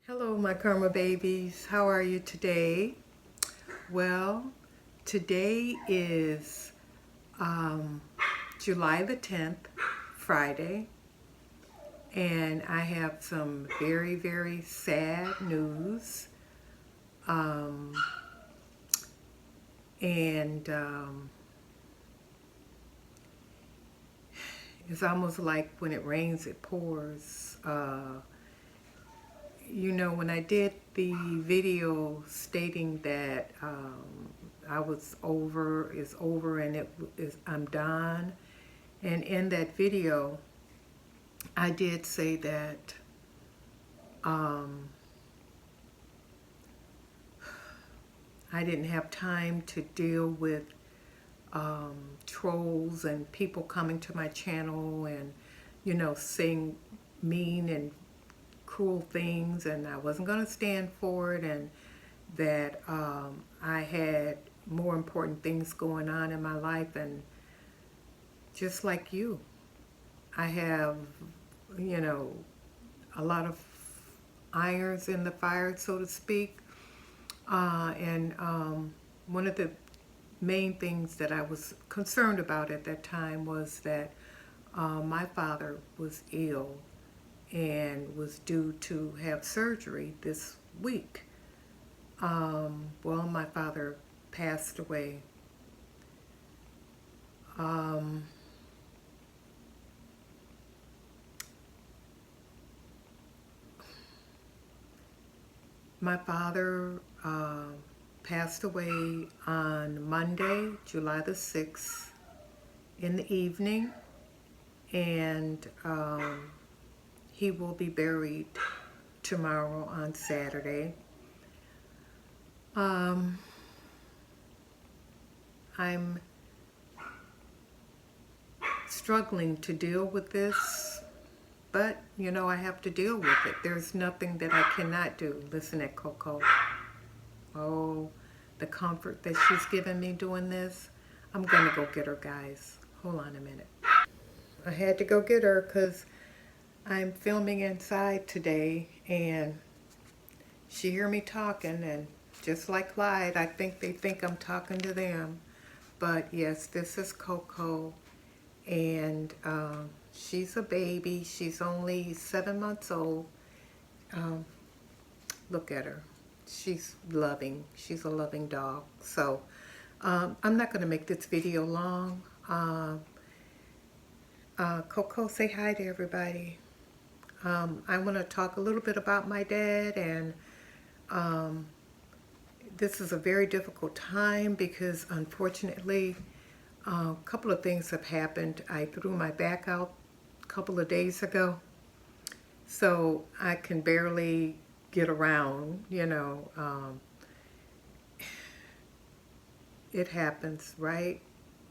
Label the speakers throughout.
Speaker 1: Hello, my Karma babies. How are you today? Well, today is July the 10th, Friday, and I have some very, very sad news. Um, and It's almost like when it rains, it pours. When I did the video stating that I was over, is over, and I'm done. And in that video, I did say that I didn't have time to deal with trolls and people coming to my channel and, saying mean and cruel things, and I wasn't going to stand for it, and that I had more important things going on in my life. And just like you, I have, a lot of irons in the fire, so to speak. And One of the main things that I was concerned about at that time was that my father was ill and was due to have surgery this week. Well, my father passed away. My father passed away on Monday, July the 6th, in the evening, and he will be buried tomorrow on Saturday. I'm struggling to deal with this, but I have to deal with it. There's nothing that I cannot do. Listen at Coco. Oh, the comfort that she's given me doing this. I'm gonna go get her, guys. Hold on a minute. I had to go get her because I'm filming inside today, and she hear me talking, and just like Clyde, I think they think I'm talking to them. But yes, this is Coco, and she's a baby. She's only 7 months old. Look at her. She's loving. She's a loving dog. So I'm not going to make this video long. Coco, say hi to everybody. I want to talk a little bit about my dad, and this is a very difficult time because unfortunately a couple of things have happened. I threw my back out a couple of days ago, so I can barely get around, it happens, right?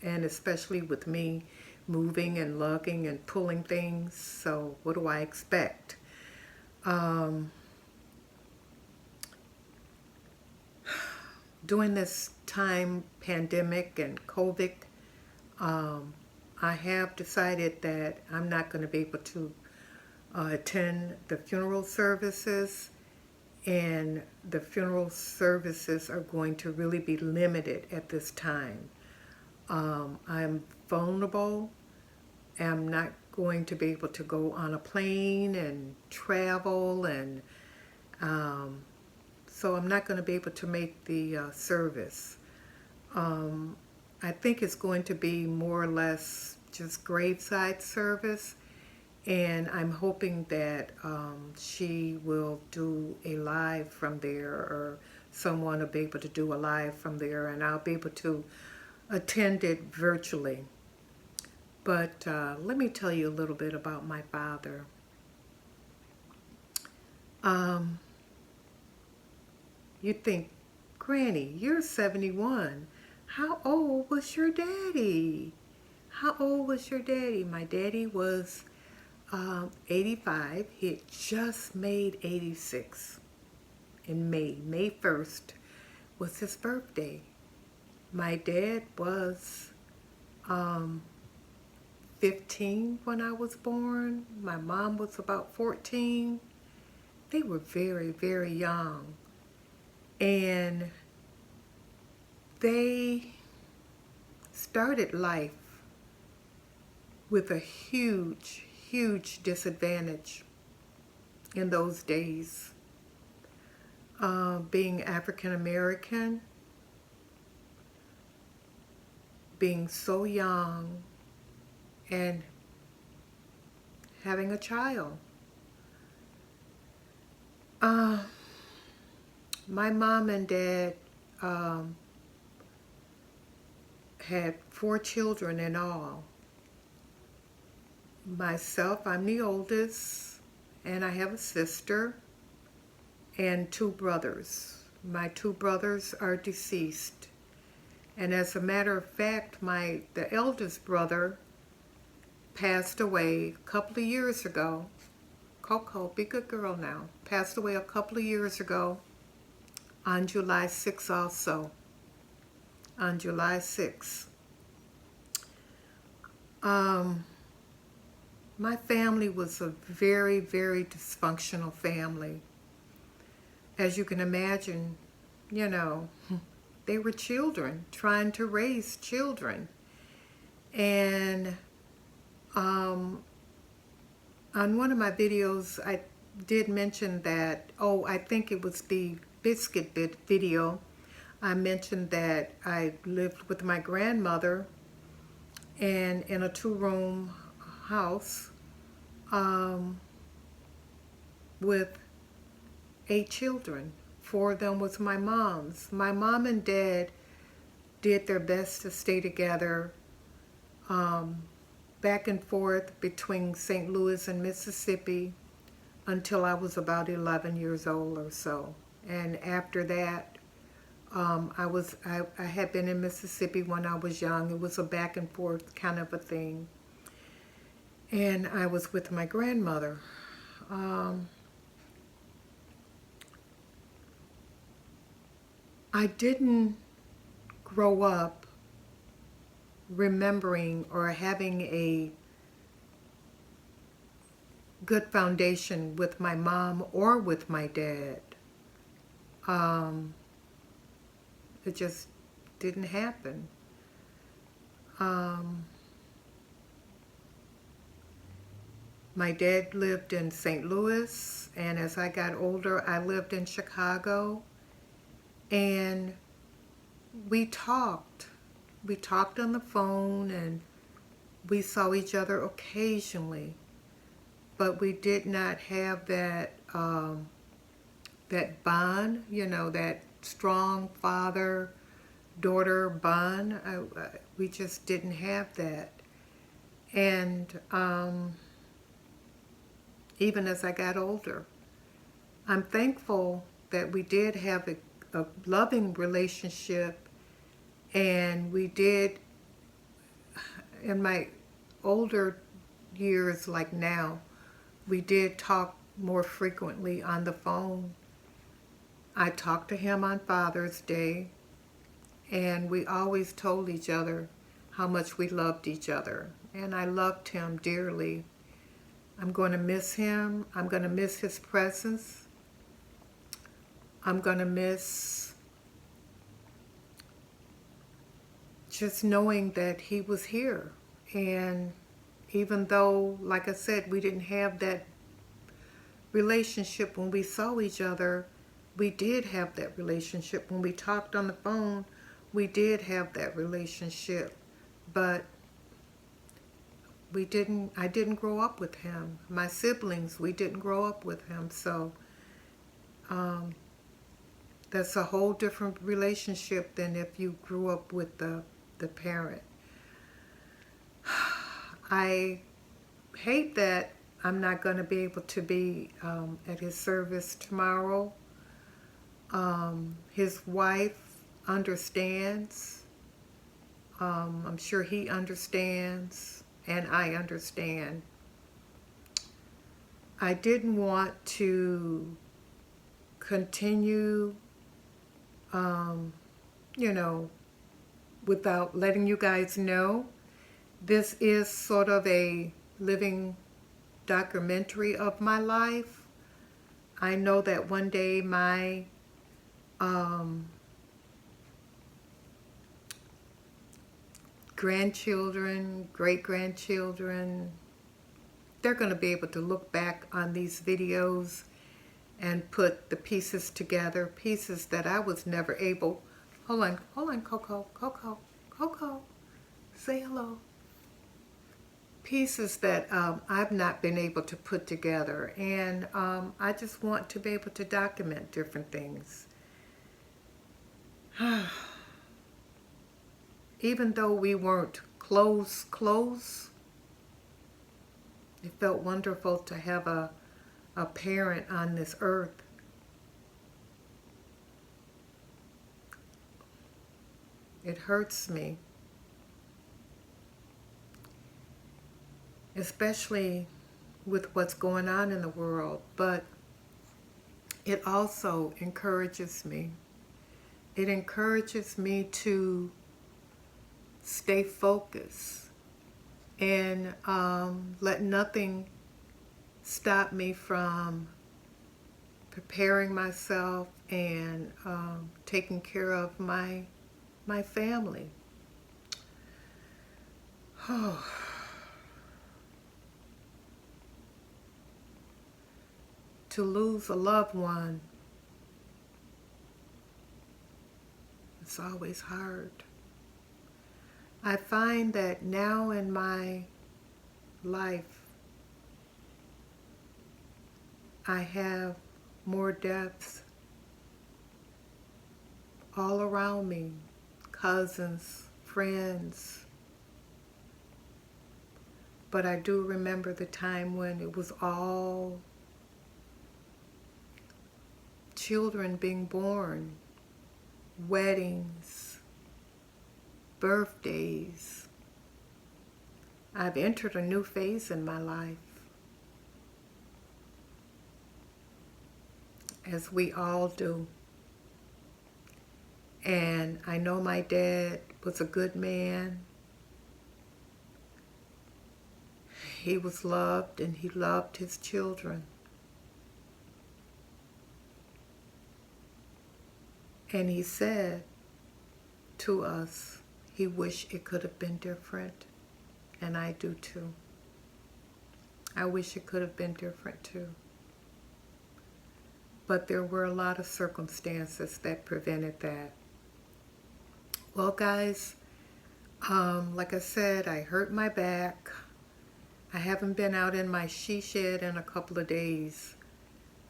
Speaker 1: And especially with me moving and lugging and pulling things, so what do I expect? During this time, pandemic and COVID, I have decided that I'm not going to be able to attend the funeral services, and the funeral services are going to really be limited at this time. I'm vulnerable. I'm not going to be able to go on a plane and travel, and so I'm not going to be able to make the service. I think it's going to be more or less just graveside service, and I'm hoping that she will do a live from there, or someone will be able to do a live from there, and I'll be able to attend it virtually. But let me tell you a little bit about my father. You think, Granny, you're 71. How old was your daddy? How old was your daddy? My daddy was 85. He had just made 86 in May. May 1st was his birthday. My dad was 15 when I was born. My mom was about 14. they were very, very young. And they started life with a huge, huge disadvantage in those days. Being African American, being so young, and having a child. My mom and dad had 4 children in all. Myself, I'm the oldest, and I have a sister and 2 brothers. My 2 brothers are deceased. And as a matter of fact, the eldest brother passed away a couple of years ago. Coco, be a good girl now. Passed away a couple of years ago on July 6th also. On July 6th. My family was a very, very dysfunctional family. As you can imagine, you know, they were children, trying to raise children. And on one of my videos, I did mention that, I think it was the biscuit video, I mentioned that I lived with my grandmother and in a 2-room house with 8 children. 4 of them was my mom's. My mom and dad did their best to stay together back and forth between St. Louis and Mississippi until I was about 11 years old or so. And after that, I had been in Mississippi when I was young. It was a back and forth kind of a thing. And I was with my grandmother. I didn't grow up remembering or having a good foundation with my mom or with my dad. It just didn't happen. My dad lived in St. Louis, and as I got older, I lived in Chicago, and we talked. We talked on the phone, and we saw each other occasionally, but we did not have that that bond, you know, that strong father-daughter bond. We just didn't have that. And even as I got older, I'm thankful that we did have a loving relationship, and we did, in my older years like now, we did talk more frequently on the phone. I talked to him on Father's Day, and we always told each other how much we loved each other, and I loved him dearly. I'm going to miss him. I'm going to miss his presence. I'm going to miss just knowing that he was here. And even though, like I said, we didn't have that relationship when we saw each other, we did have that relationship. When we talked on the phone, we did have that relationship. But I didn't grow up with him. My siblings, we didn't grow up with him. So that's a whole different relationship than if you grew up with the parent. I hate that I'm not going to be able to be at his service tomorrow. His wife understands. I'm sure he understands, and I understand. I didn't want to continue, you know, without letting you guys know. This is sort of a living documentary of my life. I know that one day my grandchildren, great-grandchildren, they're going to be able to look back on these videos and put the pieces together, pieces that I was never able. Hold on, Coco, say hello. Pieces that I've not been able to put together, and I just want to be able to document different things. Even though we weren't close, it felt wonderful to have a parent on this earth. It hurts me, especially with what's going on in the world, but it also encourages me. It encourages me to stay focused and let nothing stop me from preparing myself and taking care of my family. Oh. To lose a loved one, it's always hard. I find that now in my life, I have more deaths all around me, cousins, friends. But I do remember the time when it was all children being born, weddings, birthdays. I've entered a new phase in my life, as we all do. And I know my dad was a good man. He was loved, and he loved his children. And he said to us, he wished it could have been different. And I do too. I wish it could have been different too. But there were a lot of circumstances that prevented that. Well, guys, like I said, I hurt my back. I haven't been out in my she shed in a couple of days.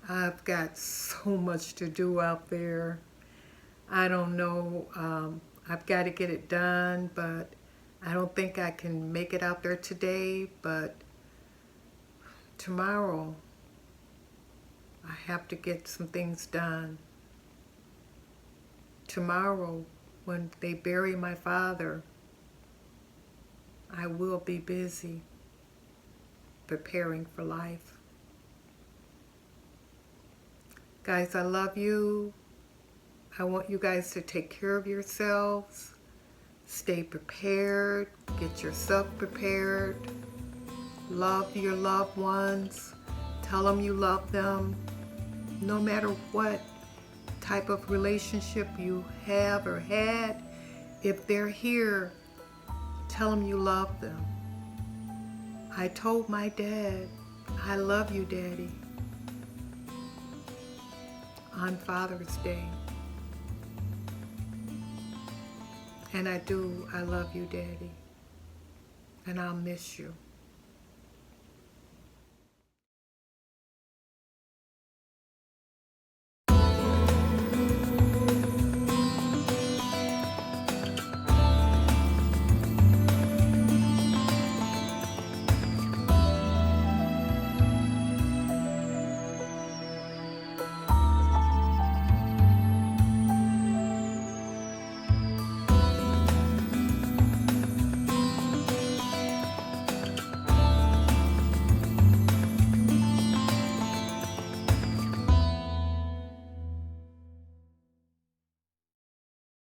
Speaker 1: I've got so much to do out there. I don't know. I've got to get it done, but I don't think I can make it out there today. But tomorrow, I have to get some things done. Tomorrow, when they bury my father, I will be busy preparing for life. Guys, I love you. I want you guys to take care of yourselves. Stay prepared. Get yourself prepared. Love your loved ones. Tell them you love them. No matter what type of relationship you have or had, if they're here, tell them you love them. I told my dad, I love you, Daddy, on Father's Day. And I do, I love you, Daddy. And I'll miss you.